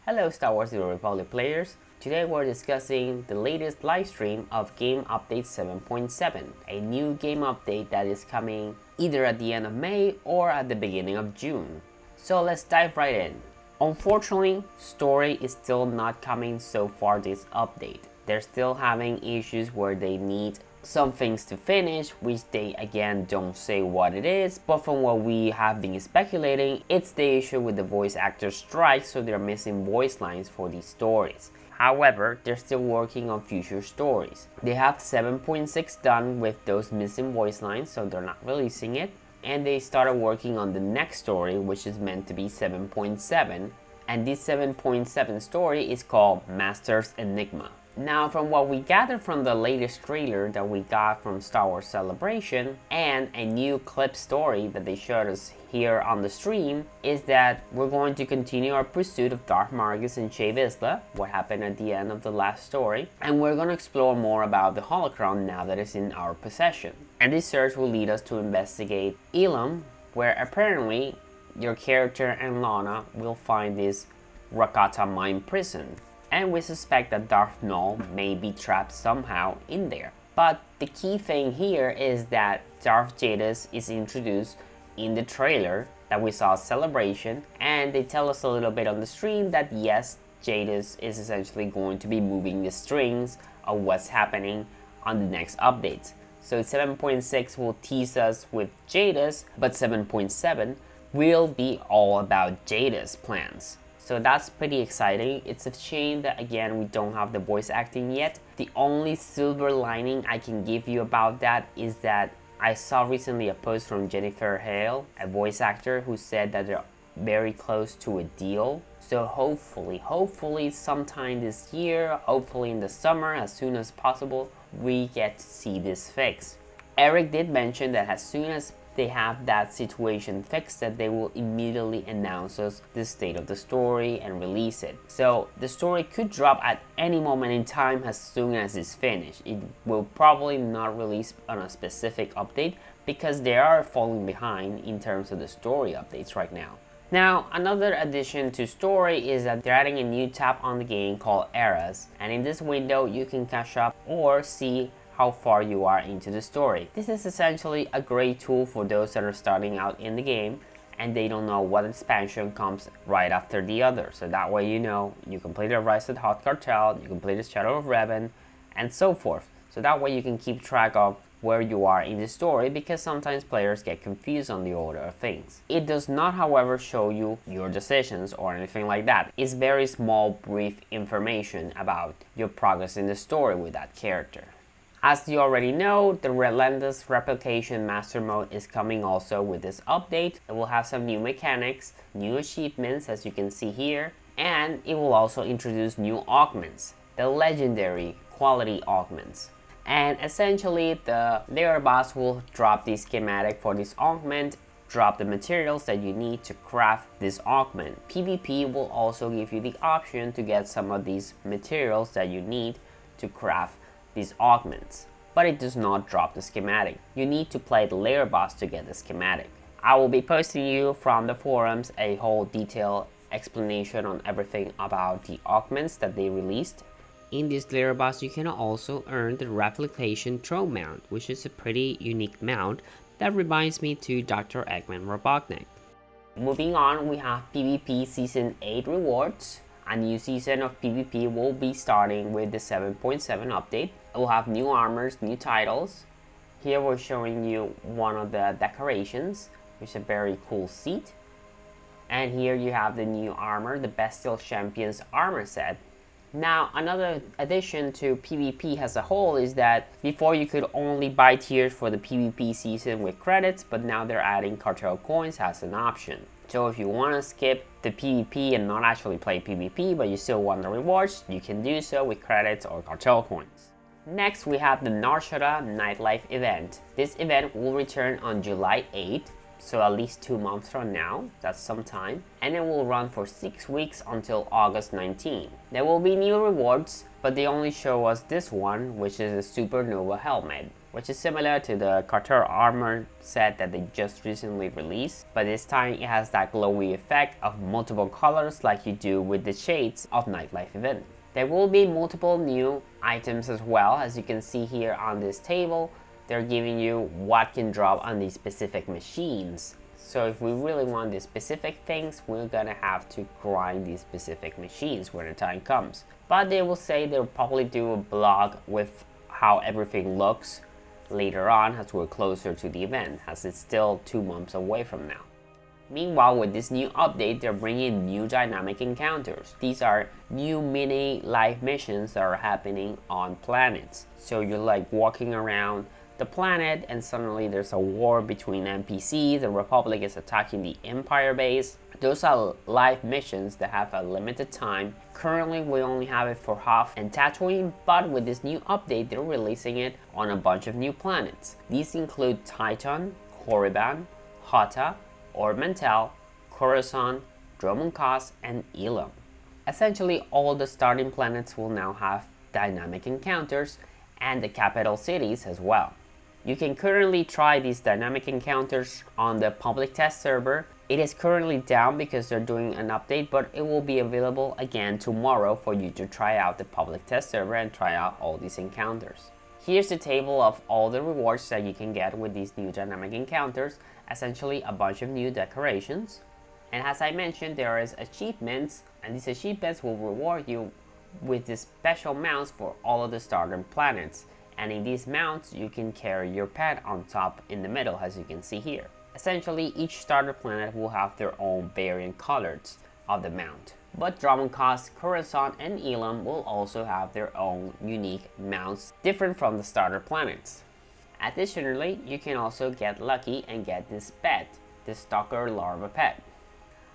Hello Star Wars The Republic players, today we're discussing the latest livestream of Game Update 7.7, a new game update that is coming either at the end of May or at the beginning of June. So let's dive right in. Unfortunately, story is still not coming so far this update. They're still having issues where they need some things to finish, which they again don't say what it is, but from what we have been speculating, it's the issue with the voice actor strike, so they're missing voice lines for these stories. However, they're still working on future stories. They have 7.6 done with those missing voice lines, so they're not releasing it, and they started working on the next story, which is meant to be 7.7, and this 7.7 story is called Master's Enigma. Now, from what we gathered from the latest trailer that we got from Star Wars Celebration and a new clip story that they showed us here on the stream, is that we're going to continue our pursuit of Darth Margus and Shae Vizsla, what happened at the end of the last story, and we're going to explore more about the holocron now that it's in our possession. And this search will lead us to investigate Ilum, where apparently your character and Lana will find this Rakata mine prison. And we suspect that Darth Maul may be trapped somehow in there. But the key thing here is that Darth Jadus is introduced in the trailer that we saw at Celebration, and they tell us a little bit on the stream that yes, Jadus is essentially going to be moving the strings of what's happening on the next updates. So 7.6 will tease us with Jadus, but 7.7 will be all about Jadus' plans. So that's pretty exciting. It's a shame that again we don't have the voice acting yet. The only silver lining I can give you about that is that I saw recently a post from Jennifer Hale, a voice actor, who said that they're very close to a deal. So hopefully sometime this year, hopefully in the summer, as soon as possible, we get to see this fixed. Eric did mention that as soon as they have that situation fixed, that they will immediately announce us the state of the story and release it. So the story could drop at any moment in time as soon as it's finished. It will probably not release on a specific update because they are falling behind in terms of the story updates right now. Now, another addition to story is that they're adding a new tab on the game called Eras, and in this window you can catch up or see how far you are into the story. This is essentially a great tool for those that are starting out in the game and they don't know what expansion comes right after the other. So that way you know you completed Rise of the Hoth Cartel, you completed Shadow of Revan, and so forth. So that way you can keep track of where you are in the story, because sometimes players get confused on the order of things. It does not, however, show you your decisions or anything like that. It's very small, brief information about your progress in the story with that character. As you already know, the Relentless Replication Master Mode is coming also with this update. It will have some new mechanics, new achievements as you can see here, and it will also introduce new augments, the legendary quality augments. And essentially the layer boss will drop the schematic for this augment, drop the materials that you need to craft this augment. PvP will also give you the option to get some of these materials that you need to craft these augments, but it does not drop the schematic. You need to play the layer boss to get the schematic. I will be posting you from the forums a whole detailed explanation on everything about the augments that they released. In this layer boss you can also earn the Replication Throne Mount, which is a pretty unique mount that reminds me to Dr. Eggman Robotnik. Moving on, we have PvP Season 8 rewards. A new season of PvP will be starting with the 7.7 update. It will have new armors, new titles. Here we're showing you one of the decorations, which is a very cool seat. And here you have the new armor, the Bestial Champions armor set. Now, another addition to PvP as a whole is that before you could only buy tiers for the PvP season with credits, but now they're adding Cartel coins as an option. So if you want to skip the PvP and not actually play PvP, but you still want the rewards, you can do so with credits or Cartel coins. Next, we have the Shaddaa Nightlife event. This event will return on July 8th, so at least 2 months from now, that's some time, and it will run for 6 weeks until August 19. There will be new rewards, but they only show us this one, which is a Supernova helmet. which is similar to the Cathar armor set that they just recently released, but this time it has that glowy effect of multiple colors like you do with the shades of Nightlife event. There will be multiple new items as well. As you can see here on this table, they're giving you what can drop on these specific machines. So if we really want these specific things, we're gonna have to grind these specific machines when the time comes. But they will say they'll probably do a blog with how everything looks later on as we're closer to the event, as it's still 2 months away from now. Meanwhile, with this new update, they're bringing new dynamic encounters. These are new mini live missions that are happening on planets. So you're like walking around the planet and suddenly there's a war between NPCs, the Republic is attacking the Empire base. Those are live missions that have a limited time. Currently we only have it for Hoth and Tatooine, but with this new update they're releasing it on a bunch of new planets. These include Titan, Korriban, Hutta, Augment, Coruscant, Dromund Kaas, and Ilum. Essentially all the starting planets will now have dynamic encounters and the capital cities as well. You can currently try these dynamic encounters on the public test server. It is currently down because they're doing an update, but it will be available again tomorrow for you to try out the public test server and try out all these encounters. Here's the table of all the rewards that you can get with these new dynamic encounters. Essentially a bunch of new decorations. And as I mentioned, there is achievements, and these achievements will reward you with the special mounts for all of the starter planets. And in these mounts you can carry your pet on top in the middle, as you can see here. Essentially each starter planet will have their own variant colors of the mount. But Dromund Kaas, Coruscant, and Ilum will also have their own unique mounts different from the starter planets. Additionally, you can also get lucky and get this pet, the Stalker Larva pet.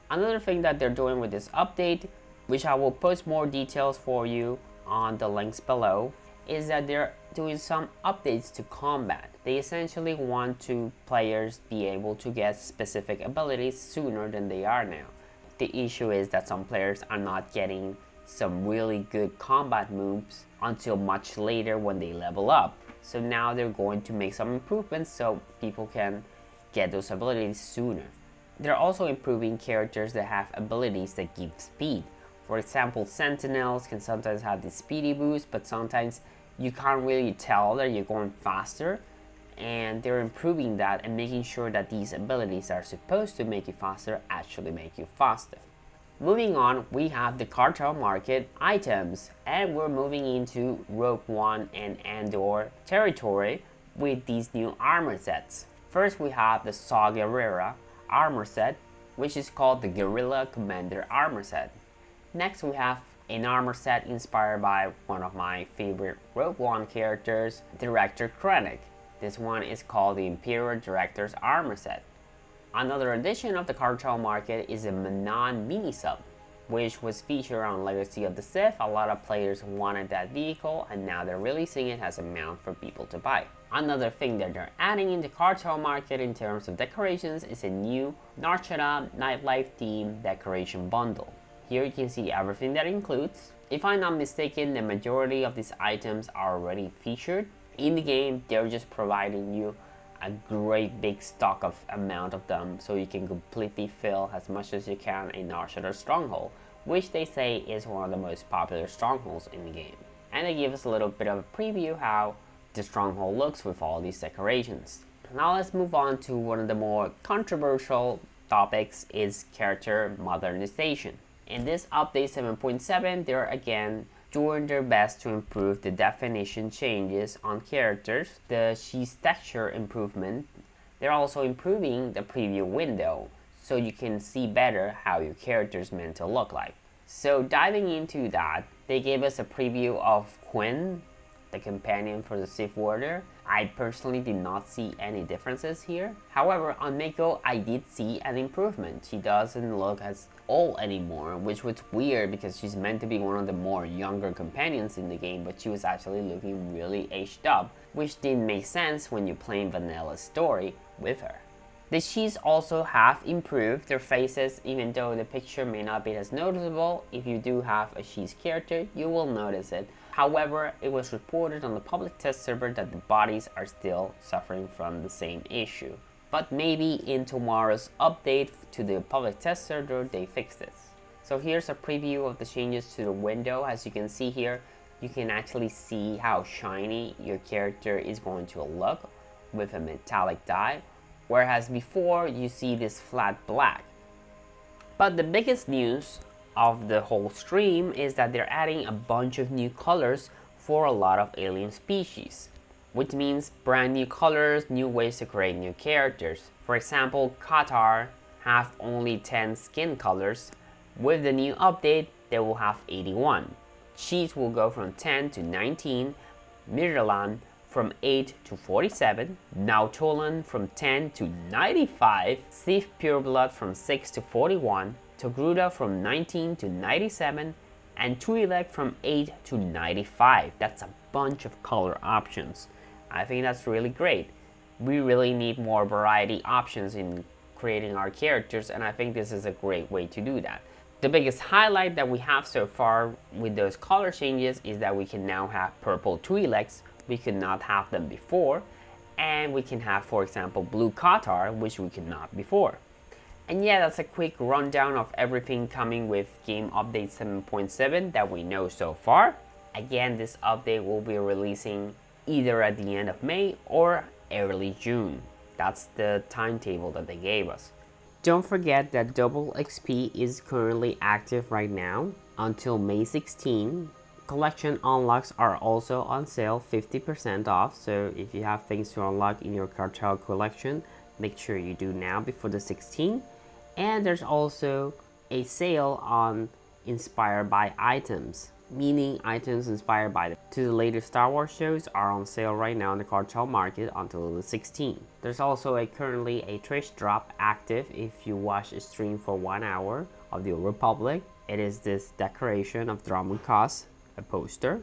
Another thing that they're doing with this update, which I will post more details for you on the links below, is that they're doing some updates to combat. They essentially want to players be able to get specific abilities sooner than they are now. The issue is that some players are not getting some really good combat moves until much later when they level up. So now they're going to make some improvements so people can get those abilities sooner. They're also improving characters that have abilities that give speed. For example, Sentinels can sometimes have this speedy boost, but sometimes you can't really tell that you're going faster, and they're improving that and making sure that these abilities that are supposed to make you faster actually make you faster. Moving on, we have the Cartel market items, and we're moving into Rogue One and Andor territory with these new armor sets. First we have the Saw Gerrera armor set, which is called the Guerrilla Commander armor set. Next we have an armor set inspired by one of my favorite Rogue One characters, Director Krennic. This one is called the Imperial Director's armor set. Another addition of the Cartel market is a Manon mini sub, which was featured on Legacy of the Sith. A lot of players wanted that vehicle, and now they're releasing it as a mount for people to buy. Another thing that they're adding in the Cartel market in terms of decorations is a new Shaddaa Nightlife theme decoration bundle. Here you can see everything that includes. If I'm not mistaken, the majority of these items are already featured in the game. They're just providing you a great big stock of amount of them so you can completely fill as much as you can in Shaddaa Stronghold, which they say is one of the most popular strongholds in the game. And they give us a little bit of a preview how the stronghold looks with all these decorations. Now let's move on to one of the more controversial topics, is character modernization. In this update 7.7, they're again doing their best to improve the definition changes on characters, the Chiss texture improvement. They're also improving the preview window so you can see better how your character is meant to look like. So diving into that, they gave us a preview of Quinn, the companion for the Sith Warder. I personally did not see any differences here. However, on Mako, I did see an improvement. She doesn't look as old anymore, which was weird because she's meant to be one of the more younger companions in the game, but she was actually looking really aged up, which didn't make sense when you're playing vanilla story with her. The Chiss also have improved their faces, even though the picture may not be as noticeable. If you do have a Chiss character, you will notice it. However, it was reported on the public test server that the bodies are still suffering from the same issue. But maybe in tomorrow's update to the public test server, they fix this. So here's a preview of the changes to the window. As you can see here, you can actually see how shiny your character is going to look with a metallic dye, whereas before you see this flat black. But the biggest news of the whole stream is that they're adding a bunch of new colors for a lot of alien species, which means brand new colors, new ways to create new characters. For example, Cathar have only 10 skin colors. With the new update, they will have 81. Chiss will go from 10 to 19, Mirialan from 8 to 47, Nautolan from 10 to 95, Sith Pureblood from 6 to 41, Togruta from 19 to 97, and Twi'lek from 8 to 95. That's a bunch of color options. I think that's really great. We really need more variety options in creating our characters, and I think this is a great way to do that. The biggest highlight that we have so far with those color changes is that we can now have purple Twi'leks. We could not have them before, and we can have, for example, blue Cathar, which we could not before. And yeah, that's a quick rundown of everything coming with game update 7.7 that we know so far. Again, this update will be releasing either at the end of May or early June. That's the timetable that they gave us. Don't forget that Double XP is currently active right now until May 16. Collection unlocks are also on sale, 50% off, so if you have things to unlock in your Cartel collection, make sure you do now before the 16th. And there's also a sale on inspired by items, meaning items inspired by the latest Star Wars shows are on sale right now in the Cartel market until the 16th. There's also currently a Trish drop active if you watch a stream for 1 hour of the Old Republic. It is this decoration of Drummond Koss, a poster,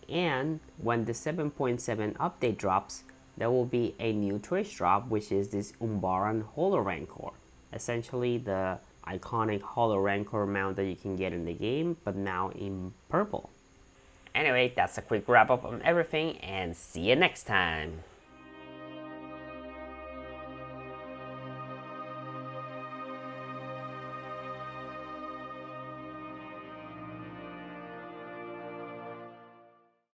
and when the 7.7 update drops, there will be a new Trish drop, which is this Umbaran Holo Rancor, essentially the iconic Holo Rancor mount that you can get in the game, but now in purple. Anyway, that's a quick wrap up on everything, and see you next time.